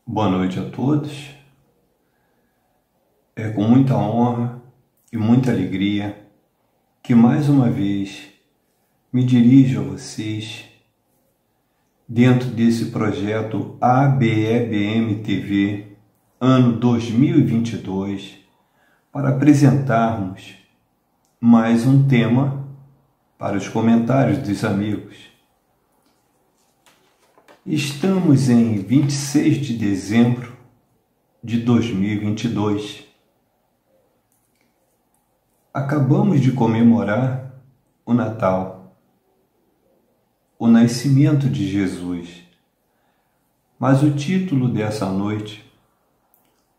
Boa noite a todos. É com muita honra e muita alegria que mais uma vez me dirijo a vocês dentro desse projeto ABEBM TV ano 2022 para apresentarmos mais um tema para os comentários dos amigos. Estamos em 26 de dezembro de 2022. Acabamos de comemorar o Natal, o nascimento de Jesus. Mas o título dessa noite,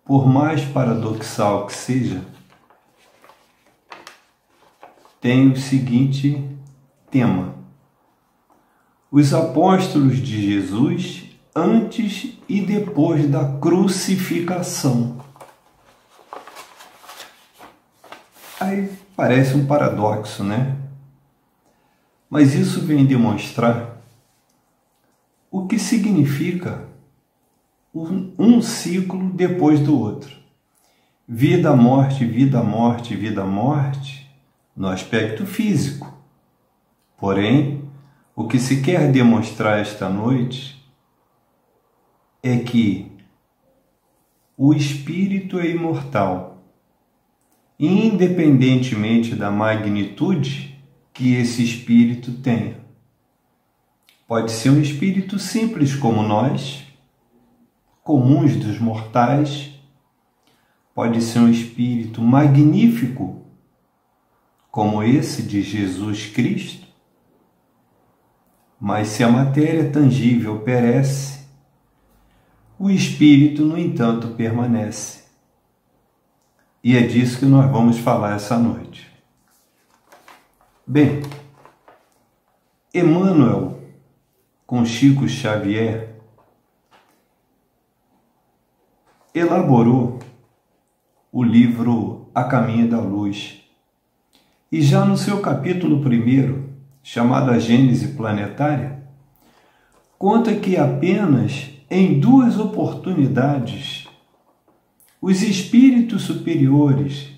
por mais paradoxal que seja, tem o seguinte tema: os apóstolos de Jesus antes e depois da crucificação. Aí parece um paradoxo, né? Mas isso vem demonstrar o que significa um ciclo depois do outro. Vida, morte, vida, morte, vida, morte, no aspecto físico. Porém, o que se quer demonstrar esta noite é que o espírito é imortal, independentemente da magnitude que esse espírito tenha. Pode ser um espírito simples como nós, comuns dos mortais, pode ser um espírito magnífico como esse de Jesus Cristo. Mas se a matéria tangível perece, o espírito, no entanto, permanece. E é disso que nós vamos falar essa noite. Bem, Emmanuel, com Chico Xavier, elaborou o livro A Caminho da Luz. E já no seu capítulo 1, chamado A Gênese Planetária, conta que apenas em 2 oportunidades os espíritos superiores,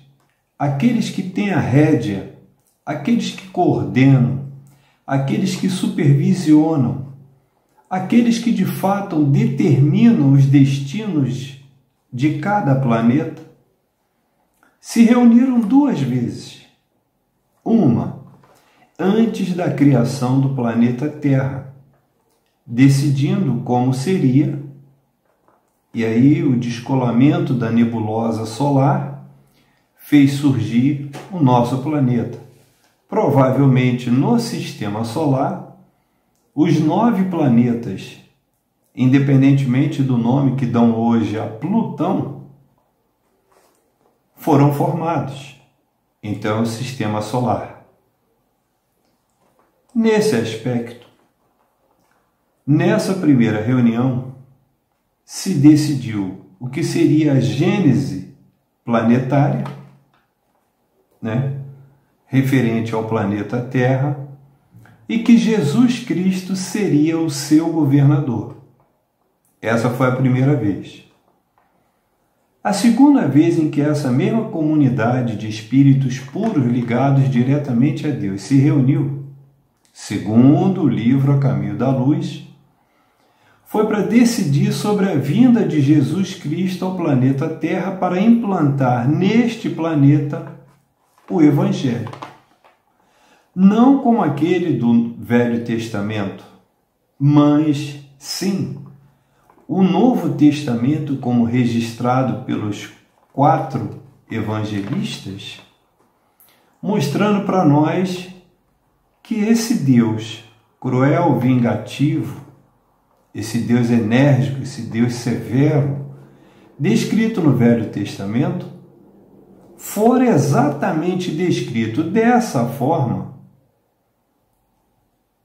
aqueles que têm a rédea, aqueles que coordenam, aqueles que supervisionam, aqueles que de fato determinam os destinos de cada planeta, se reuniram 2 vezes. Uma antes da criação do planeta Terra, decidindo como seria, e aí o descolamento da nebulosa solar fez surgir o nosso planeta. Provavelmente no sistema solar, os 9 planetas, independentemente do nome que dão hoje a Plutão, foram formados. Então é o sistema solar. Nesse aspecto, nessa primeira reunião, se decidiu o que seria a gênese planetária, referente ao planeta Terra, e que Jesus Cristo seria o seu governador. Essa foi a primeira vez. A segunda vez em que essa mesma comunidade de espíritos puros ligados diretamente a Deus se reuniu, segundo o livro A Caminho da Luz, foi para decidir sobre a vinda de Jesus Cristo ao planeta Terra para implantar neste planeta o Evangelho. Não como aquele do Velho Testamento, mas sim o Novo Testamento, como registrado pelos 4 evangelistas, mostrando para nós que esse Deus cruel, vingativo, esse Deus enérgico, esse Deus severo, descrito no Velho Testamento, for exatamente descrito dessa forma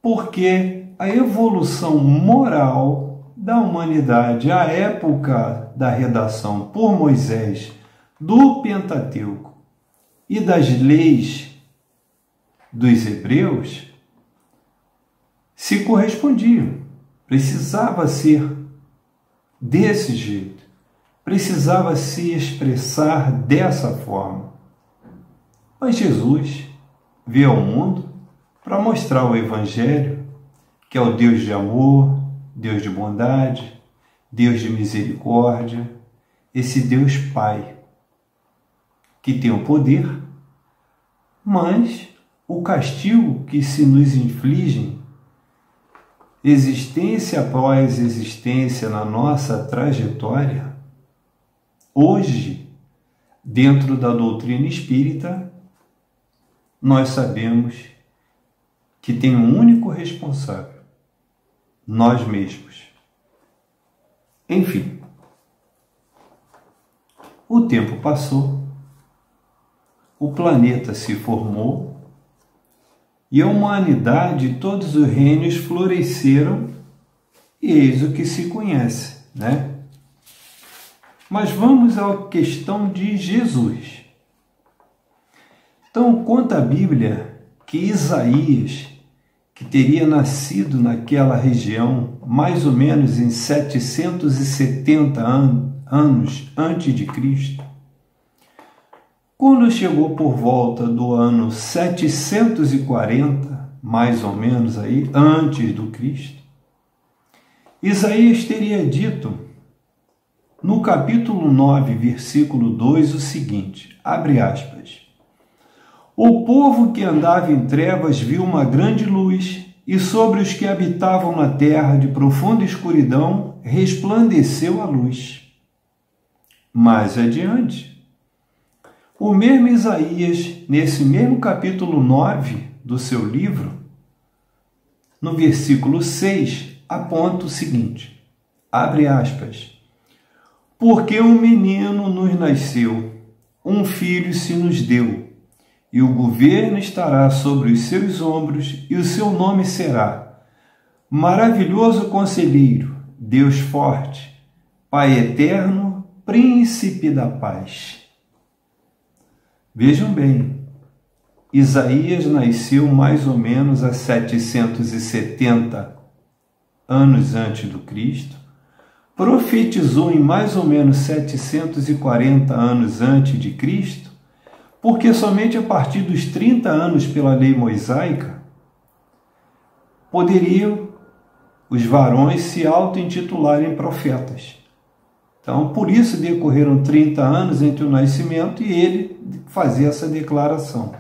porque a evolução moral da humanidade à época da redação por Moisés do Pentateuco e das leis dos hebreus se correspondiam. Precisava ser desse jeito, precisava se expressar dessa forma. Mas Jesus veio ao mundo para mostrar o Evangelho, que é o Deus de amor, Deus de bondade, Deus de misericórdia, esse Deus Pai, que tem o poder, mas o castigo que se nos infligem, existência após existência na nossa trajetória, hoje, dentro da doutrina espírita, nós sabemos que tem um único responsável, nós mesmos. Enfim, o tempo passou, o planeta se formou e a humanidade e todos os reinos floresceram e eis o que se conhece, né? Mas vamos à questão de Jesus. Então, conta a Bíblia que Isaías, que teria nascido naquela região mais ou menos em 770 anos antes de Cristo, quando chegou por volta do ano 740, mais ou menos aí, antes do Cristo, Isaías teria dito no capítulo 9, versículo 2, o seguinte, abre aspas, o povo que andava em trevas viu uma grande luz, e sobre os que habitavam na terra de profunda escuridão resplandeceu a luz. Mais adiante, o mesmo Isaías, nesse mesmo capítulo 9 do seu livro, no versículo 6, aponta o seguinte, abre aspas, porque um menino nos nasceu, um filho se nos deu, e o governo estará sobre os seus ombros, e o seu nome será Maravilhoso Conselheiro, Deus Forte, Pai Eterno, Príncipe da Paz. Vejam bem, Isaías nasceu mais ou menos há 770 anos antes do Cristo, profetizou em mais ou menos 740 anos antes de Cristo, porque somente a partir dos 30 anos pela lei mosaica poderiam os varões se auto-intitularem profetas. Então, por isso decorreram 30 anos entre o nascimento e ele fazia essa declaração.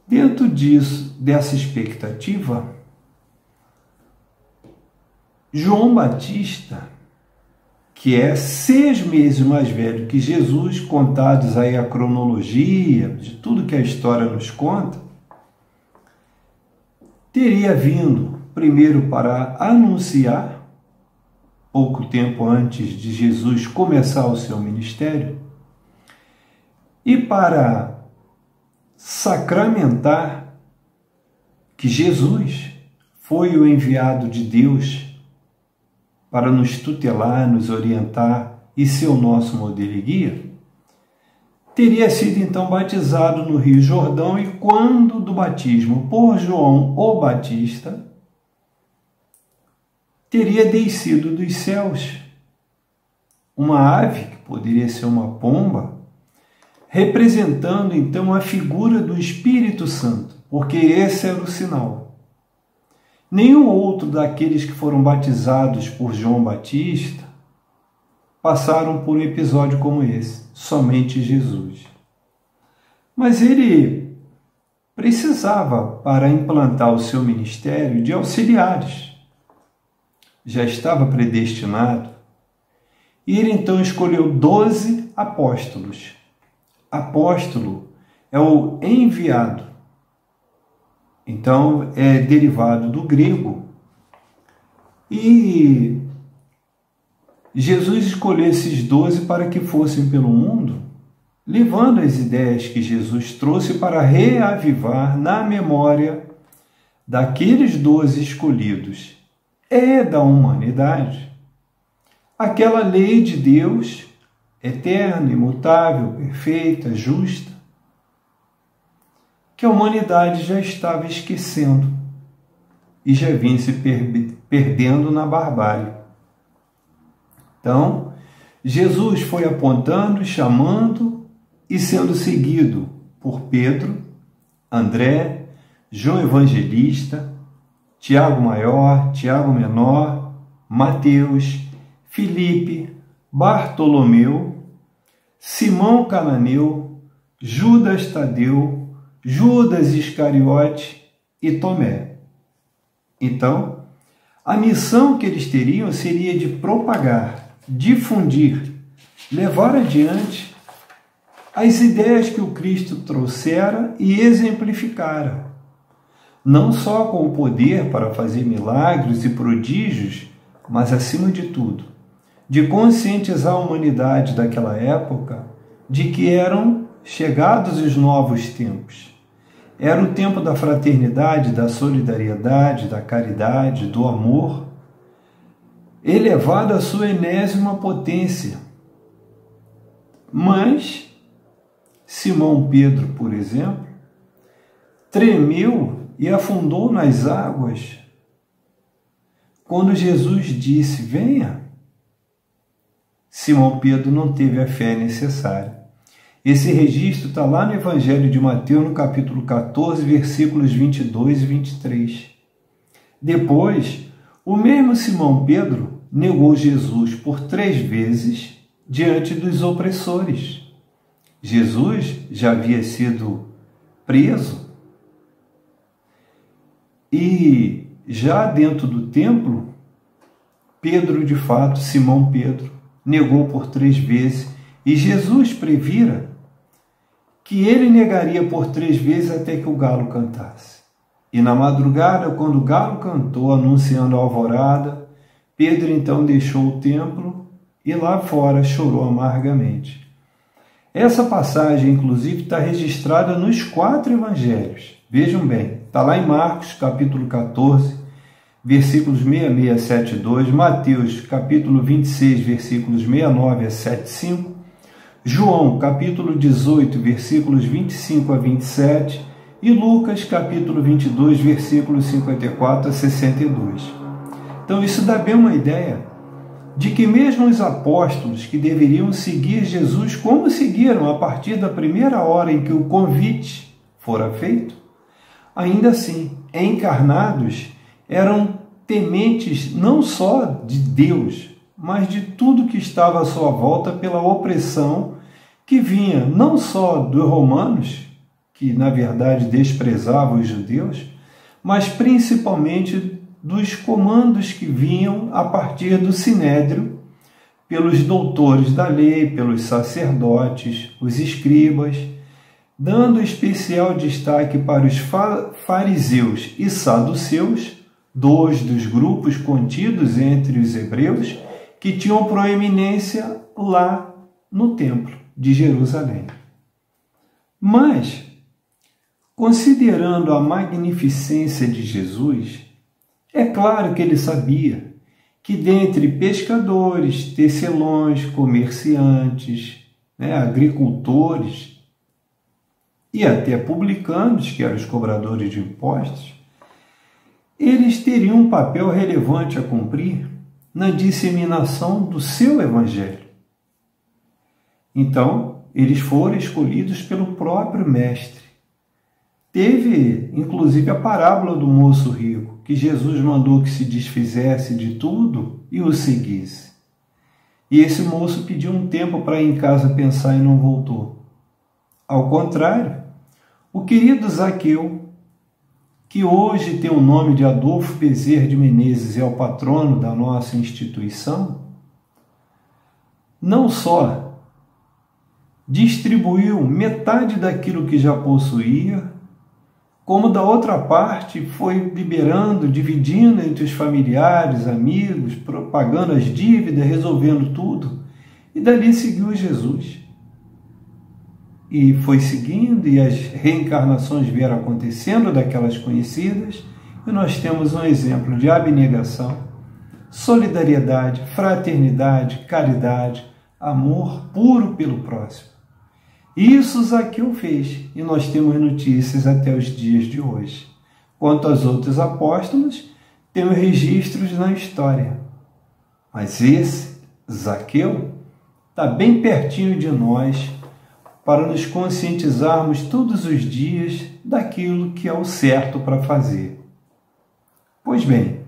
Dentro disso, dessa expectativa, João Batista, que é 6 meses mais velho que Jesus, contados aí a cronologia de tudo que a história nos conta, teria vindo primeiro para anunciar, pouco tempo antes de Jesus começar o seu ministério, e para sacramentar que Jesus foi o enviado de Deus para nos tutelar, nos orientar e ser o nosso modelo e guia, teria sido então batizado no Rio Jordão e quando do batismo por João o Batista, teria descido dos céus uma ave, que poderia ser uma pomba, representando então a figura do Espírito Santo, porque esse era o sinal. Nenhum outro daqueles que foram batizados por João Batista passaram por um episódio como esse, somente Jesus. Mas ele precisava, para implantar o seu ministério, de auxiliares. Já estava predestinado. E ele então escolheu 12 apóstolos. Apóstolo é o enviado. Então, é derivado do grego. E Jesus escolheu esses 12 para que fossem pelo mundo, levando as ideias que Jesus trouxe para reavivar na memória daqueles 12 escolhidos e da humanidade aquela lei de Deus eterna, imutável, perfeita, justa, que a humanidade já estava esquecendo e já vinha se perdendo na barbárie. Então, Jesus foi apontando, chamando e sendo seguido por Pedro, André, João Evangelista, Tiago Maior, Tiago Menor, Mateus, Filipe, Bartolomeu, Simão Cananeu, Judas Tadeu, Judas Iscariote e Tomé. Então, a missão que eles teriam seria de propagar, difundir, levar adiante as ideias que o Cristo trouxera e exemplificara, não só com o poder para fazer milagres e prodígios, mas, acima de tudo, de conscientizar a humanidade daquela época de que eram chegados os novos tempos. Era o tempo da fraternidade, da solidariedade, da caridade, do amor, elevado à sua enésima potência. Mas Simão Pedro, por exemplo, tremeu e afundou nas águas quando Jesus disse: venha. Simão Pedro não teve a fé necessária. Esse registro está lá no Evangelho de Mateus, no capítulo 14, versículos 22 e 23. Depois, o mesmo Simão Pedro negou Jesus por 3 vezes diante dos opressores. Jesus já havia sido preso e já dentro do templo, Pedro, de fato, Simão Pedro, negou por 3 vezes e Jesus previra que ele negaria por 3 vezes até que o galo cantasse. E na madrugada, quando o galo cantou, anunciando a alvorada, Pedro então deixou o templo e lá fora chorou amargamente. Essa passagem, inclusive, está registrada nos 4 evangelhos. Vejam bem, está lá em Marcos, capítulo 14, versículos 66 a 72, Mateus, capítulo 26, versículos 69 a 75, João, capítulo 18, versículos 25 a 27 e Lucas, capítulo 22, versículos 54 a 62. Então, isso dá bem uma ideia de que mesmo os apóstolos que deveriam seguir Jesus como seguiram a partir da primeira hora em que o convite fora feito, ainda assim, encarnados, eram tementes não só de Deus, mas de tudo que estava à sua volta pela opressão que vinha não só dos romanos, que na verdade desprezavam os judeus, mas principalmente dos comandos que vinham a partir do Sinédrio, pelos doutores da lei, pelos sacerdotes, os escribas, dando especial destaque para os fariseus e saduceus, 2 dos grupos contidos entre os hebreus, que tinham proeminência lá no templo de Jerusalém. Mas, considerando a magnificência de Jesus, é claro que ele sabia que dentre pescadores, tecelões, comerciantes, agricultores e até publicanos, que eram os cobradores de impostos, eles teriam um papel relevante a cumprir na disseminação do seu evangelho. Então, eles foram escolhidos pelo próprio Mestre. Teve, inclusive, a parábola do moço rico, que Jesus mandou que se desfizesse de tudo e o seguisse. E esse moço pediu um tempo para ir em casa pensar e não voltou. Ao contrário, o querido Zaqueu, que hoje tem o nome de Adolfo Bezerra de Menezes e é o patrono da nossa instituição, não só distribuiu metade daquilo que já possuía, como da outra parte foi liberando, dividindo entre os familiares, amigos, pagando as dívidas, resolvendo tudo, e dali seguiu Jesus. E foi seguindo, e as reencarnações vieram acontecendo daquelas conhecidas, e nós temos um exemplo de abnegação, solidariedade, fraternidade, caridade, amor puro pelo próximo. Isso Zaqueu fez, e nós temos notícias até os dias de hoje. Quanto aos outros apóstolos, temos registros na história. Mas esse Zaqueu, está bem pertinho de nós para nos conscientizarmos todos os dias daquilo que é o certo para fazer. Pois bem,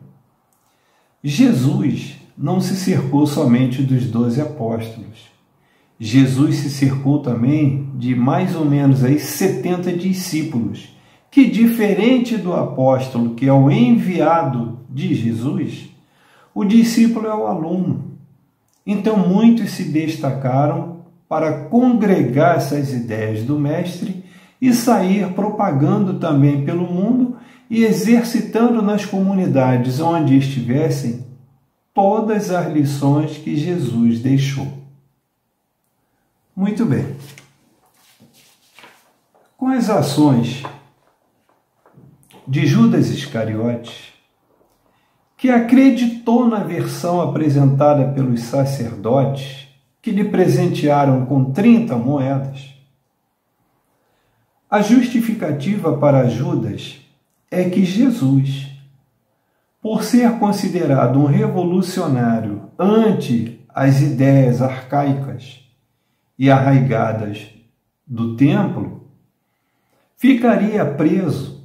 Jesus não se cercou somente dos 12 apóstolos. Jesus se cercou também de mais ou menos aí 70 discípulos, que, diferente do apóstolo, que é o enviado de Jesus, o discípulo é o aluno. Então, muitos se destacaram para congregar essas ideias do Mestre e sair propagando também pelo mundo e exercitando nas comunidades onde estivessem todas as lições que Jesus deixou. Muito bem. Com as ações de Judas Iscariotes, que acreditou na versão apresentada pelos sacerdotes, que lhe presentearam com 30 moedas, a justificativa para Judas é que Jesus, por ser considerado um revolucionário ante as ideias arcaicas e arraigadas do templo, ficaria preso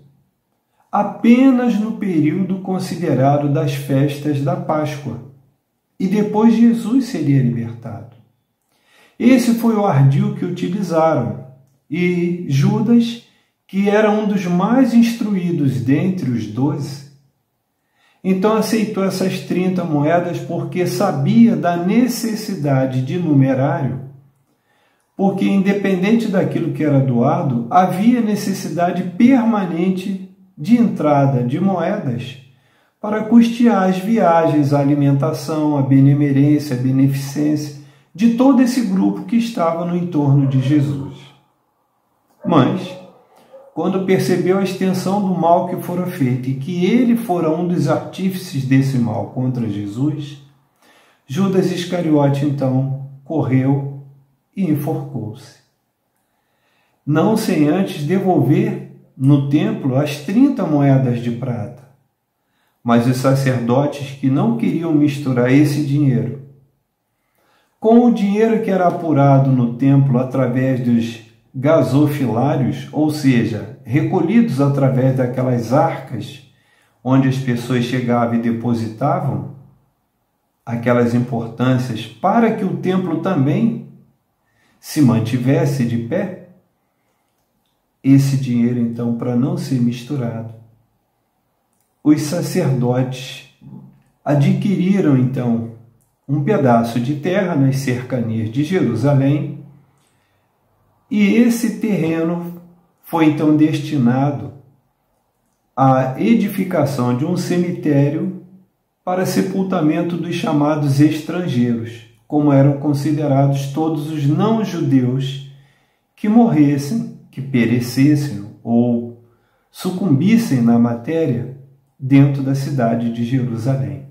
apenas no período considerado das festas da Páscoa, e depois Jesus seria libertado. Esse foi o ardil que utilizaram, e Judas, que era um dos mais instruídos dentre os 12, então aceitou essas 30 moedas porque sabia da necessidade de numerário, porque independente daquilo que era doado, havia necessidade permanente de entrada de moedas para custear as viagens, a alimentação, a benemerência, a beneficência de todo esse grupo que estava no entorno de Jesus. Mas, quando percebeu a extensão do mal que fora feito e que ele fora um dos artífices desse mal contra Jesus, Judas Iscariote, então, correu e enforcou-se. Não sem antes devolver no templo as 30 moedas de prata. Mas os sacerdotes que não queriam misturar esse dinheiro com o dinheiro que era apurado no templo através dos gasofilários, ou seja, recolhidos através daquelas arcas onde as pessoas chegavam e depositavam aquelas importâncias para que o templo também se mantivesse de pé, esse dinheiro, então, para não ser misturado, os sacerdotes adquiriram, então, um pedaço de terra nas cercanias de Jerusalém, e esse terreno foi, então, destinado à edificação de um cemitério para sepultamento dos chamados estrangeiros, como eram considerados todos os não-judeus que morressem, que perecessem ou sucumbissem na matéria dentro da cidade de Jerusalém.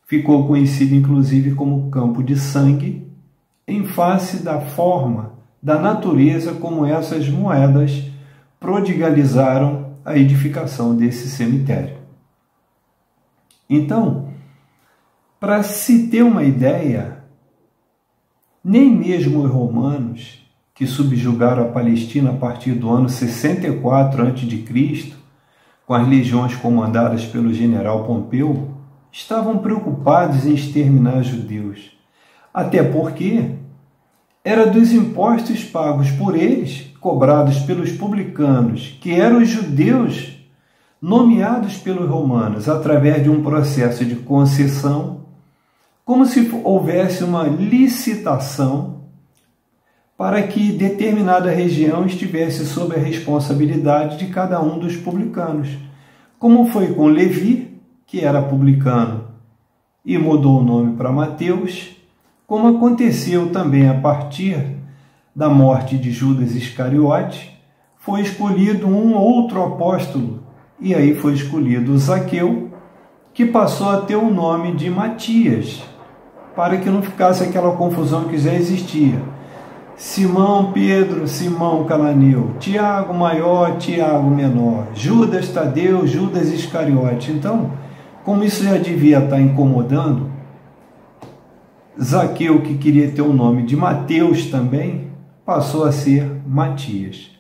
Ficou conhecido inclusive como campo de sangue, em face da forma, da natureza como essas moedas prodigalizaram a edificação desse cemitério. Então, para se ter uma ideia, nem mesmo os romanos, que subjugaram a Palestina a partir do ano 64 a.C., com as legiões comandadas pelo general Pompeu, estavam preocupados em exterminar os judeus, até porque era dos impostos pagos por eles, cobrados pelos publicanos, que eram os judeus nomeados pelos romanos através de um processo de concessão, como se houvesse uma licitação para que determinada região estivesse sob a responsabilidade de cada um dos publicanos, como foi com Levi, que era publicano e mudou o nome para Mateus, como aconteceu também a partir da morte de Judas Iscariote, foi escolhido um outro apóstolo, e aí foi escolhido Zaqueu, que passou a ter o nome de Matias, para que não ficasse aquela confusão que já existia. Simão Pedro, Simão Cananeu, Tiago maior, Tiago menor, Judas Tadeu, Judas Iscariote. Então, como isso já devia estar incomodando Zaqueu, que queria ter o nome de Mateus também, passou a ser Matias.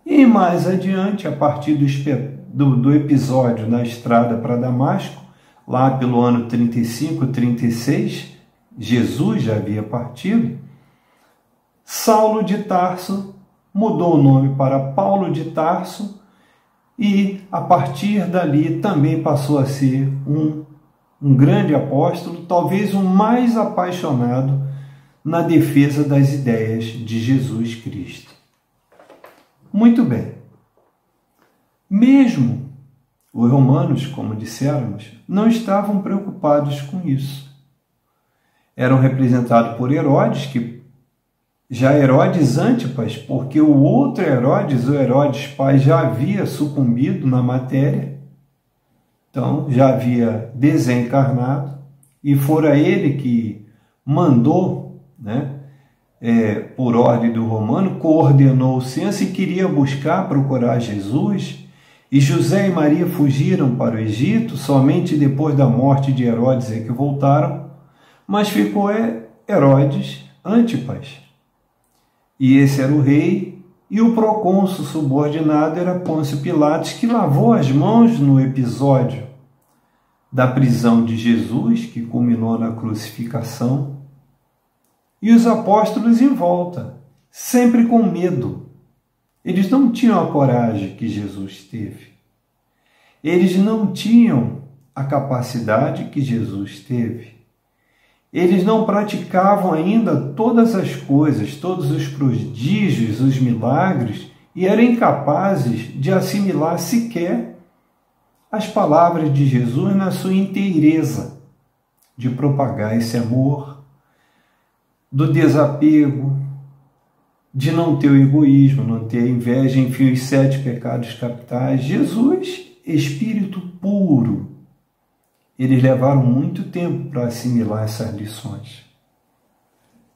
E mais adiante, a partir do episódio na estrada para Damasco, lá pelo ano 35, 36, Jesus já havia partido, Saulo de Tarso mudou o nome para Paulo de Tarso e, a partir dali, também passou a ser um grande apóstolo, talvez o mais apaixonado na defesa das ideias de Jesus Cristo. Muito bem. Mesmo os romanos, como dissemos, não estavam preocupados com isso. Eram representados por Herodes, que já Herodes Antipas, porque o outro Herodes, o Herodes pai, já havia sucumbido na matéria, então já havia desencarnado, e fora ele que mandou, por ordem do romano, coordenou o censo e queria procurar Jesus. E José e Maria fugiram para o Egito, somente depois da morte de Herodes é que voltaram, mas ficou Herodes Antipas. E esse era o rei, e o procônsul subordinado era Pôncio Pilatos, que lavou as mãos no episódio da prisão de Jesus, que culminou na crucificação, e os apóstolos em volta, sempre com medo. Eles não tinham a coragem que Jesus teve. Eles não tinham a capacidade que Jesus teve. Eles não praticavam ainda todas as coisas, todos os prodígios, os milagres, e eram incapazes de assimilar sequer as palavras de Jesus na sua inteireza, de propagar esse amor, do desapego, de não ter o egoísmo, não ter a inveja, enfim, os 7 pecados capitais. Jesus, espírito puro, eles levaram muito tempo para assimilar essas lições.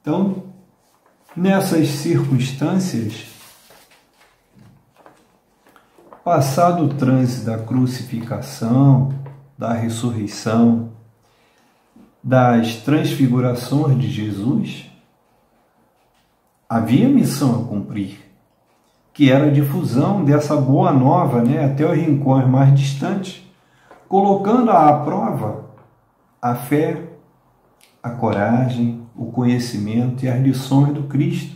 Então, nessas circunstâncias, passado o trânsito da crucificação, da ressurreição, das transfigurações de Jesus, havia missão a cumprir, que era a difusão dessa boa nova, até os rincões mais distantes, colocando à prova a fé, a coragem, o conhecimento e as lições do Cristo,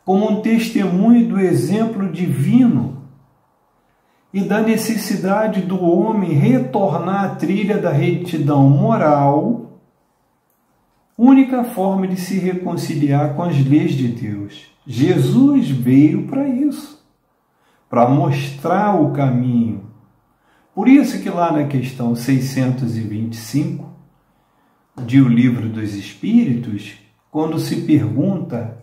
como um testemunho do exemplo divino e da necessidade do homem retornar à trilha da retidão moral, única forma de se reconciliar com as leis de Deus. Jesus veio para isso, para mostrar o caminho. Por isso que lá na questão 625 de O Livro dos Espíritos, quando se pergunta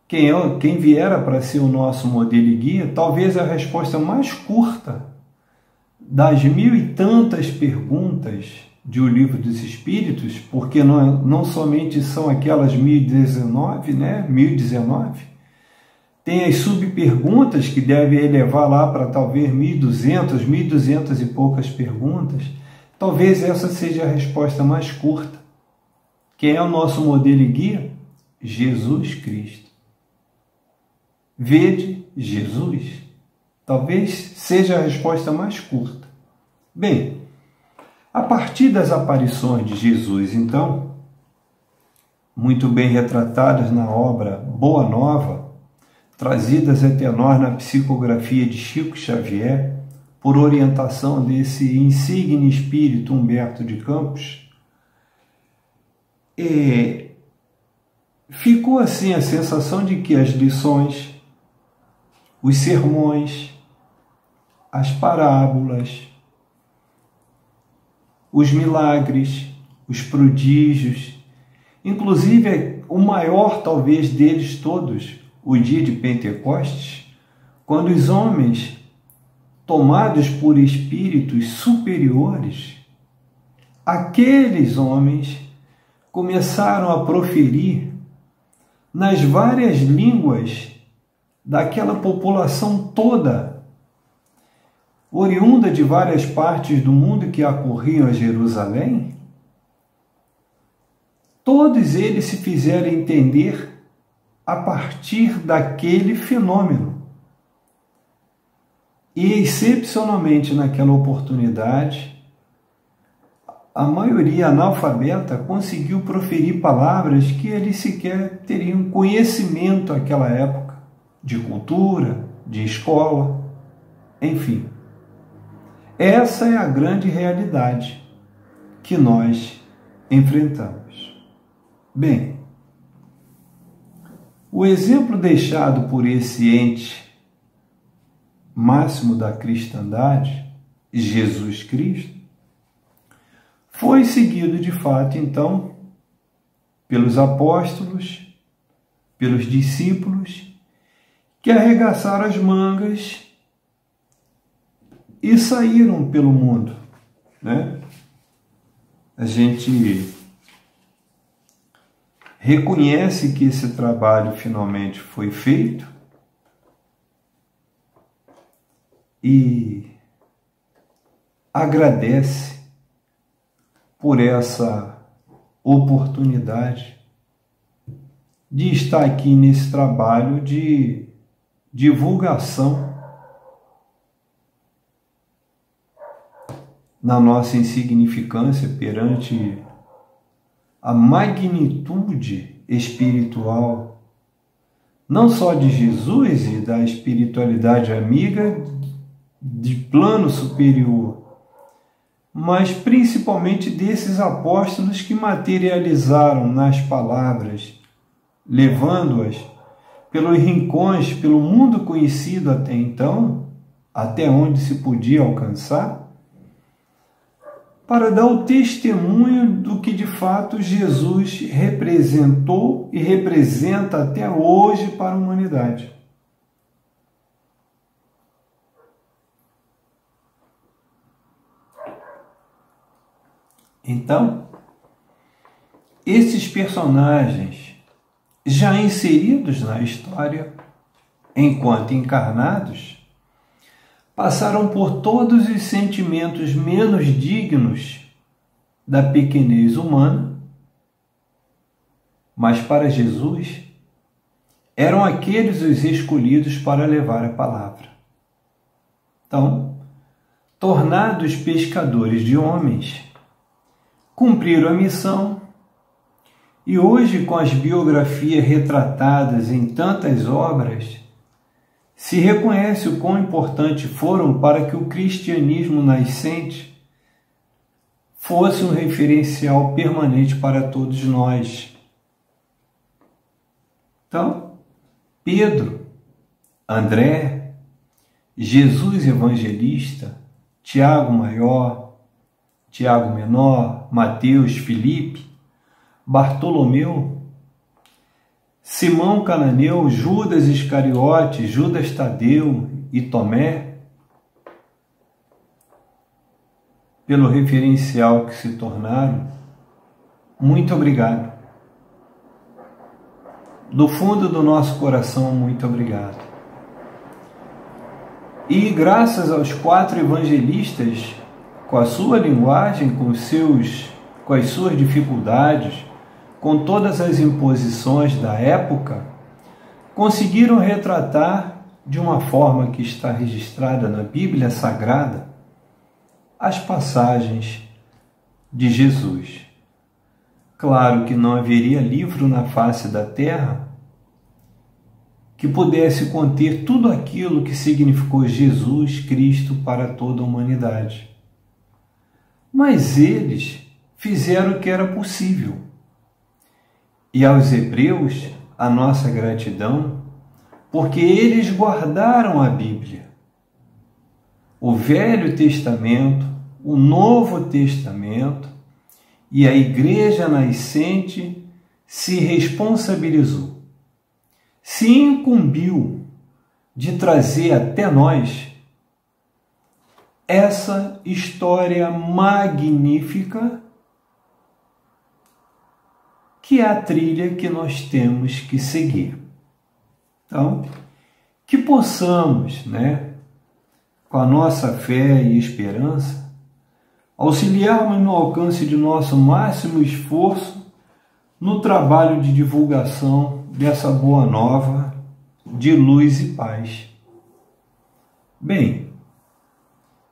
quem viera para ser o nosso modelo e guia, talvez a resposta mais curta das 1000 e tantas perguntas de O Livro dos Espíritos, porque não somente são aquelas 1019, 1019, tem as subperguntas que devem elevar lá para talvez 1200 e poucas perguntas. Talvez essa seja a resposta mais curta. Quem é o nosso modelo e guia? Jesus Cristo. Vede Jesus. Talvez seja a resposta mais curta. Bem, a partir das aparições de Jesus, então, muito bem retratadas na obra Boa Nova, trazidas até nós na psicografia de Chico Xavier, por orientação desse insigne espírito Humberto de Campos, ficou assim a sensação de que as lições, os sermões, as parábolas, os milagres, os prodígios, inclusive o maior talvez deles todos, o dia de Pentecostes, quando os homens, tomados por espíritos superiores, aqueles homens começaram a proferir nas várias línguas daquela população toda, oriunda de várias partes do mundo que acorriam a Jerusalém, todos eles se fizeram entender a partir daquele fenômeno. E, excepcionalmente naquela oportunidade, a maioria analfabeta conseguiu proferir palavras que eles sequer teriam conhecimento naquela época, de cultura, de escola, enfim. Essa é a grande realidade que nós enfrentamos. Bem, o exemplo deixado por esse ente máximo da cristandade, Jesus Cristo, foi seguido de fato, então, pelos apóstolos, pelos discípulos, que arregaçaram as mangas e saíram pelo mundo, né? A gente reconhece que esse trabalho finalmente foi feito e agradece por essa oportunidade de estar aqui nesse trabalho de divulgação na nossa insignificância perante a magnitude espiritual, não só de Jesus e da espiritualidade amiga de plano superior, mas principalmente desses apóstolos que materializaram nas palavras, levando-as pelos rincões, pelo mundo conhecido até então, até onde se podia alcançar, para dar o testemunho do que de fato Jesus representou e representa até hoje para a humanidade. Então, esses personagens já inseridos na história, enquanto encarnados, passaram por todos os sentimentos menos dignos da pequenez humana, mas para Jesus eram aqueles os escolhidos para levar a palavra. Então, tornados pescadores de homens, cumpriram a missão e hoje, com as biografias retratadas em tantas obras, se reconhece o quão importante foram para que o cristianismo nascente fosse um referencial permanente para todos nós. Então, Pedro, André, Jesus Evangelista, Tiago Maior, Tiago Menor, Mateus, Filipe, Bartolomeu, Simão Cananeu, Judas Iscariote, Judas Tadeu e Tomé, pelo referencial que se tornaram, muito obrigado. Do fundo do nosso coração, muito obrigado. E graças aos 4 evangelistas, com a sua linguagem, com as suas dificuldades, com todas as imposições da época, conseguiram retratar, de uma forma que está registrada na Bíblia Sagrada, as passagens de Jesus. Claro que não haveria livro na face da terra que pudesse conter tudo aquilo que significou Jesus Cristo para toda a humanidade. Mas eles fizeram o que era possível. E aos hebreus, a nossa gratidão, porque eles guardaram a Bíblia, o Velho Testamento, o Novo Testamento, e a Igreja nascente se responsabilizou, se incumbiu de trazer até nós essa história magnífica que é a trilha que nós temos que seguir. Então, que possamos, com a nossa fé e esperança, auxiliarmos no alcance de nosso máximo esforço no trabalho de divulgação dessa boa nova de luz e paz. Bem,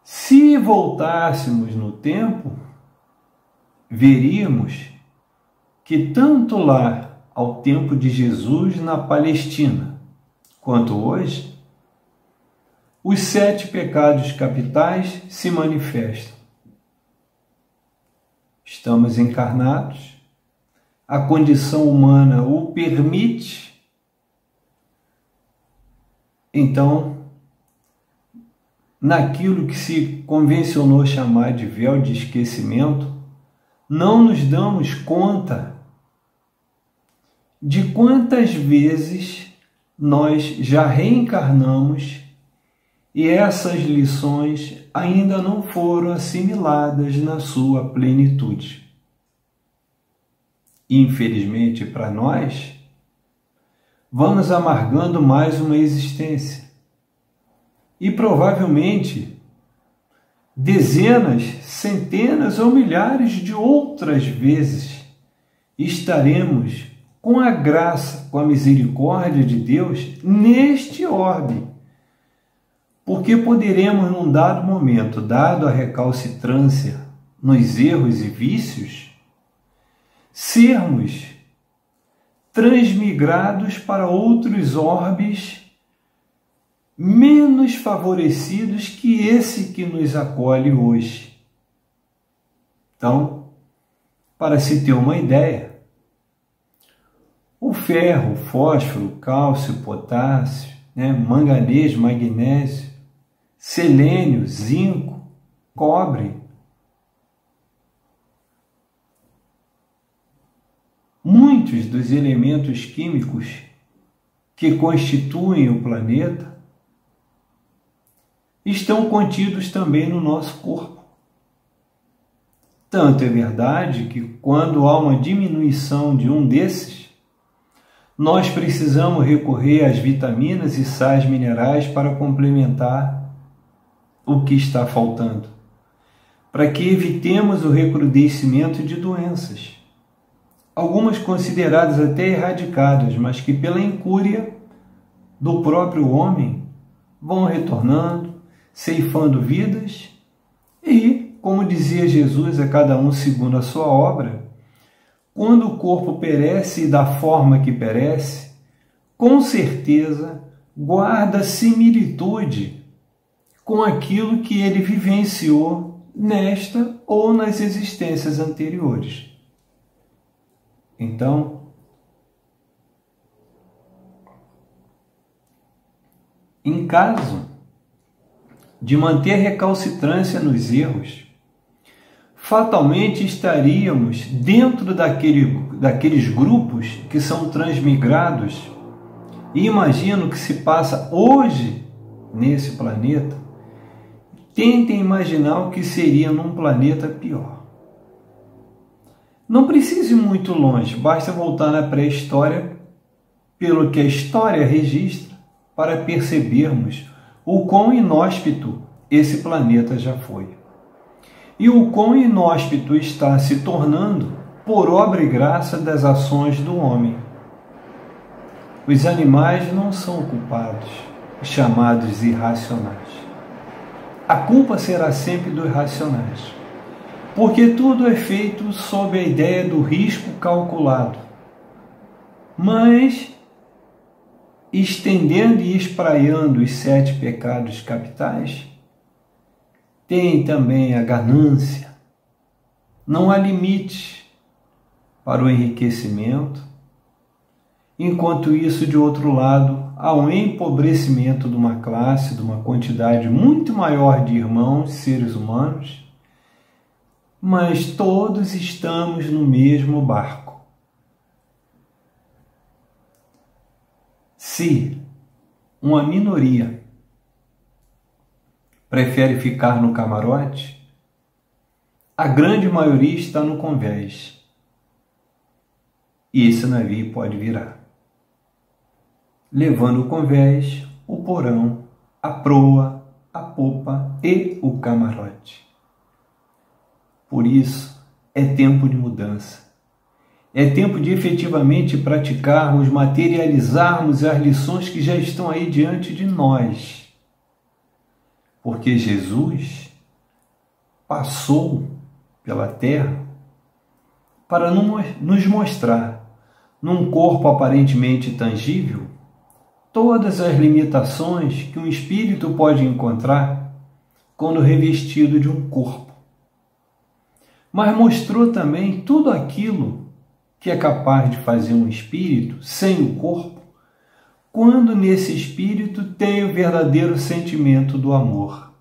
se voltássemos no tempo, veríamos que tanto lá ao tempo de Jesus na Palestina, quanto hoje, os 7 pecados capitais se manifestam. Estamos encarnados, a condição humana o permite, então, naquilo que se convencionou chamar de véu de esquecimento, não nos damos conta de quantas vezes nós já reencarnamos e essas lições ainda não foram assimiladas na sua plenitude. Infelizmente para nós, vamos amargando mais uma existência. E provavelmente dezenas, centenas ou milhares de outras vezes estaremos com a graça, com a misericórdia de Deus neste orbe. Porque poderemos, num dado momento, dado a recalcitrância nos erros e vícios, sermos transmigrados para outros orbes menos favorecidos que esse que nos acolhe hoje. Então, para se ter uma ideia, o ferro, fósforo, cálcio, potássio, manganês, magnésio, selênio, zinco, cobre, muitos dos elementos químicos que constituem o planeta estão contidos também no nosso corpo. Tanto é verdade que quando há uma diminuição de um desses, nós precisamos recorrer às vitaminas e sais minerais para complementar o que está faltando, para que evitemos o recrudescimento de doenças, algumas consideradas até erradicadas, mas que pela incúria do próprio homem vão retornando, ceifando vidas e, como dizia Jesus, a cada um segundo a sua obra, quando o corpo perece e da forma que perece, com certeza guarda similitude com aquilo que ele vivenciou nesta ou nas existências anteriores. Então, em caso de manter recalcitrância nos erros, fatalmente estaríamos dentro daqueles grupos que são transmigrados. E imagino que se passa hoje nesse planeta. Tentem imaginar o que seria num planeta pior. Não precise ir muito longe, basta voltar na pré-história, pelo que a história registra, para percebermos o quão inóspito esse planeta já foi. E o quão inóspito está se tornando por obra e graça das ações do homem. Os animais não são culpados, chamados irracionais. A culpa será sempre dos racionais, porque tudo é feito sob a ideia do risco calculado. Mas, estendendo e espraiando os 7 pecados capitais, tem também a ganância. Não há limite para o enriquecimento. Enquanto isso, de outro lado, há um empobrecimento de uma classe, de uma quantidade muito maior de irmãos, seres humanos, mas todos estamos no mesmo barco. Se uma minoria prefere ficar no camarote, a grande maioria está no convés. E esse navio pode virar, levando o convés, o porão, a proa, a popa e o camarote. Por isso, é tempo de mudança. É tempo de efetivamente praticarmos, materializarmos as lições que já estão aí diante de nós. Porque Jesus passou pela terra para nos mostrar, num corpo aparentemente tangível, todas as limitações que um espírito pode encontrar quando revestido de um corpo. Mas mostrou também tudo aquilo que é capaz de fazer um espírito sem o corpo, quando nesse espírito tem o verdadeiro sentimento do amor.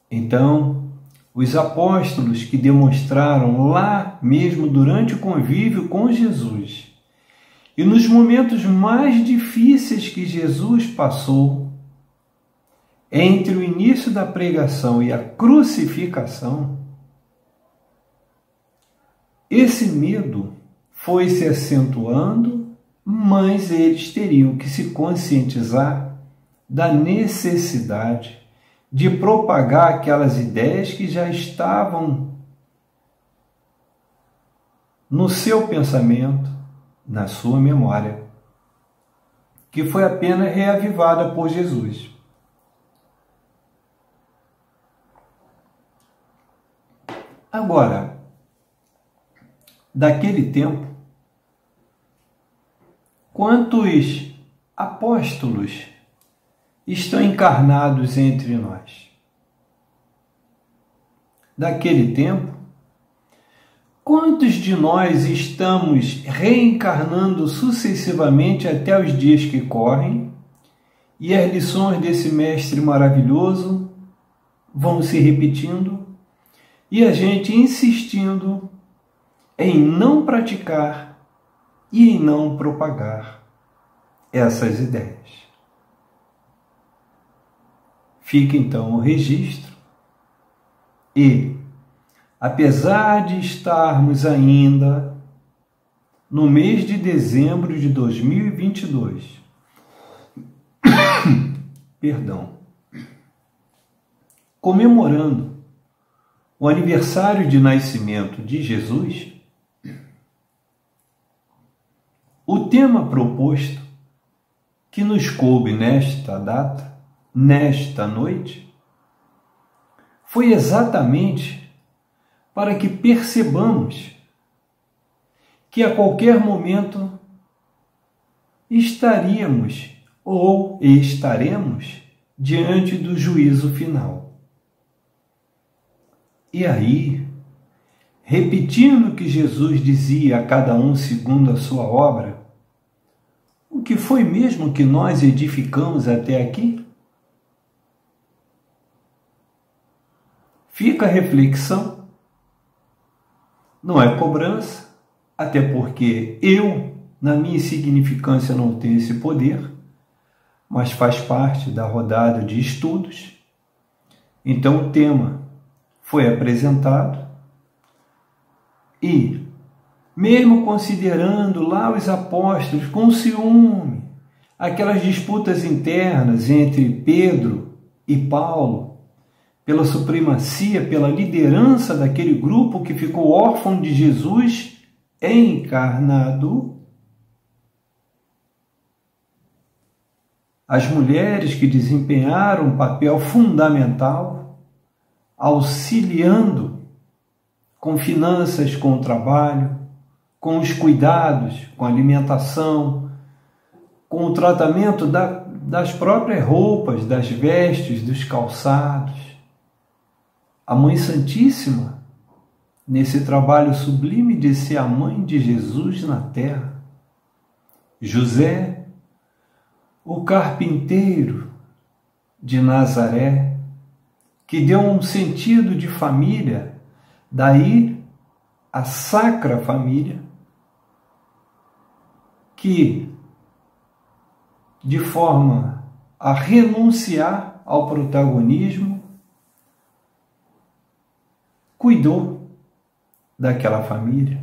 Então, os apóstolos que demonstraram lá mesmo durante o convívio com Jesus e nos momentos mais difíceis que Jesus passou, entre o início da pregação e a crucificação, esse medo foi se acentuando, mas eles teriam que se conscientizar da necessidade de propagar aquelas ideias que já estavam no seu pensamento, na sua memória, que foi apenas reavivada por Jesus. Agora, daquele tempo, quantos apóstolos estão encarnados entre nós? Daquele tempo, quantos de nós estamos reencarnando sucessivamente até os dias que correm e as lições desse mestre maravilhoso vão se repetindo e a gente insistindo em não praticar e em não propagar essas ideias? Fica então o registro e, apesar de estarmos ainda no mês de dezembro de 2022, comemorando o aniversário de nascimento de Jesus, o tema proposto que nos coube nesta data, nesta noite, foi exatamente para que percebamos que a qualquer momento estaríamos ou estaremos diante do juízo final. E aí, repetindo o que Jesus dizia a cada um segundo a sua obra, o que foi mesmo que nós edificamos até aqui? Fica a reflexão. Não é cobrança, até porque eu, na minha insignificância, não tenho esse poder, mas faz parte da rodada de estudos. Então o tema foi apresentado e, mesmo considerando lá os apóstolos com ciúme, aquelas disputas internas entre Pedro e Paulo, pela supremacia, pela liderança daquele grupo que ficou órfão de Jesus encarnado, as mulheres que desempenharam um papel fundamental, auxiliando com finanças, com o trabalho, com os cuidados, com a alimentação, com o tratamento das próprias roupas, das vestes, dos calçados. A Mãe Santíssima, nesse trabalho sublime de ser a mãe de Jesus na terra. José, o carpinteiro de Nazaré, que deu um sentido de família, daí a Sacra Família, que, de forma a renunciar ao protagonismo, cuidou daquela família.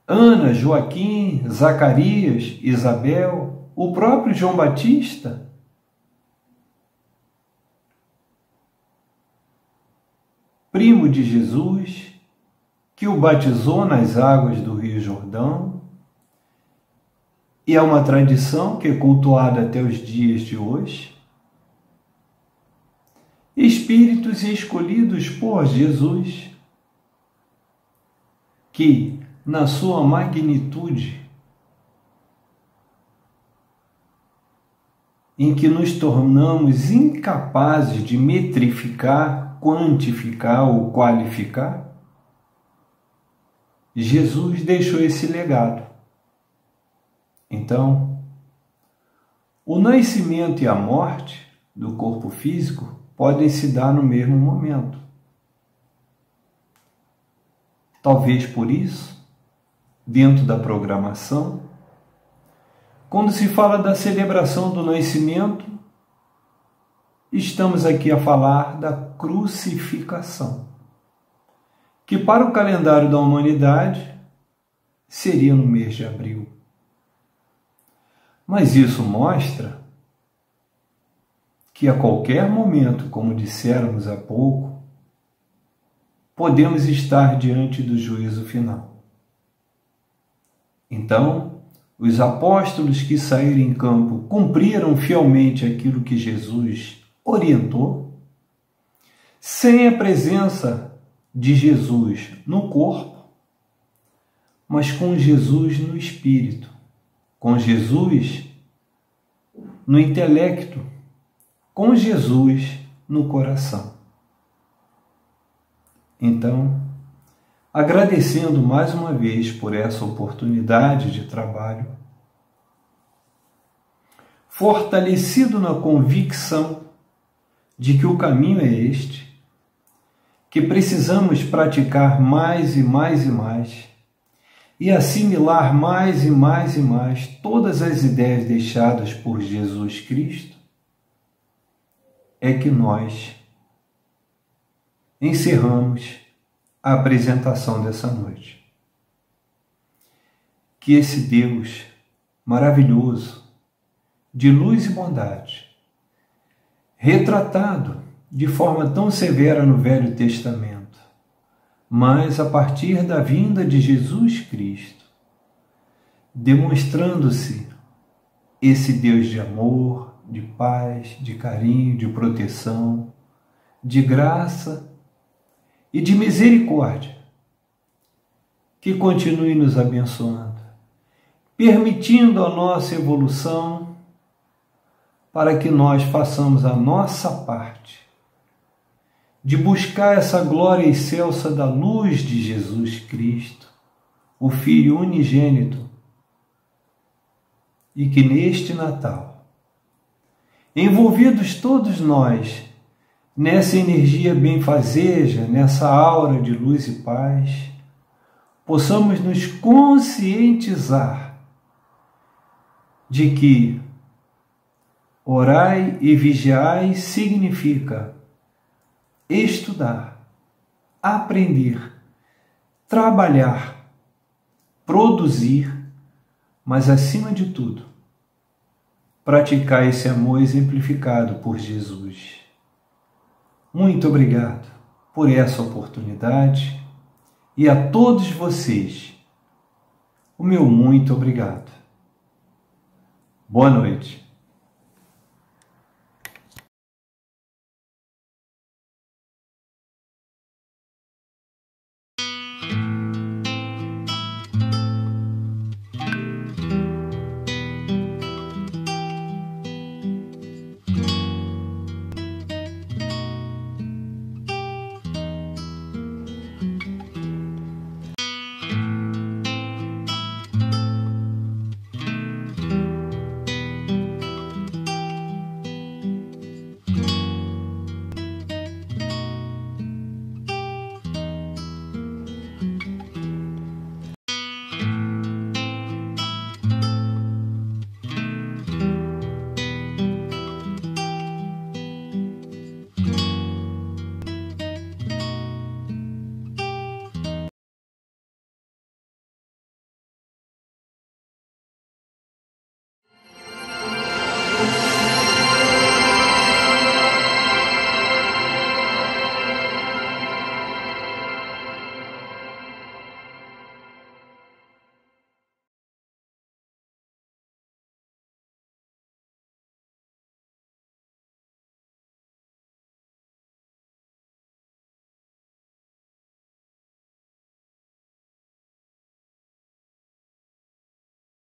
Ana, Joaquim, Zacarias, Isabel, o próprio João Batista, primo de Jesus, que o batizou nas águas do Rio Jordão, e é uma tradição que é cultuada até os dias de hoje. Espíritos escolhidos por Jesus, que, na sua magnitude, em que nos tornamos incapazes de metrificar, quantificar ou qualificar, Jesus deixou esse legado. Então, o nascimento e a morte do corpo físico podem se dar no mesmo momento. Talvez por isso, dentro da programação, quando se fala da celebração do nascimento, estamos aqui a falar da crucificação, que para o calendário da humanidade seria no mês de abril. Mas isso mostra que a qualquer momento, como disséramos há pouco, podemos estar diante do juízo final. Então, os apóstolos que saíram em campo cumpriram fielmente aquilo que Jesus orientou, sem a presença de Jesus no corpo, mas com Jesus no espírito, com Jesus no intelecto, com Jesus no coração. Então, agradecendo mais uma vez por essa oportunidade de trabalho, fortalecido na convicção de que o caminho é este, que precisamos praticar mais e mais e mais, e assimilar mais e mais e mais todas as ideias deixadas por Jesus Cristo, é que nós encerramos a apresentação dessa noite. Que esse Deus maravilhoso, de luz e bondade, retratado de forma tão severa no Velho Testamento, mas a partir da vinda de Jesus Cristo, demonstrando-se esse Deus de amor, de paz, de carinho, de proteção, de graça e de misericórdia, que continue nos abençoando, permitindo a nossa evolução, para que nós façamos a nossa parte de buscar essa glória excelsa da luz de Jesus Cristo, o Filho unigênito, e que neste Natal, envolvidos todos nós nessa energia benfazeja, nessa aura de luz e paz, possamos nos conscientizar de que orai e vigiai significa estudar, aprender, trabalhar, produzir, mas acima de tudo, praticar esse amor exemplificado por Jesus. Muito obrigado por essa oportunidade e a todos vocês, o meu muito obrigado. Boa noite.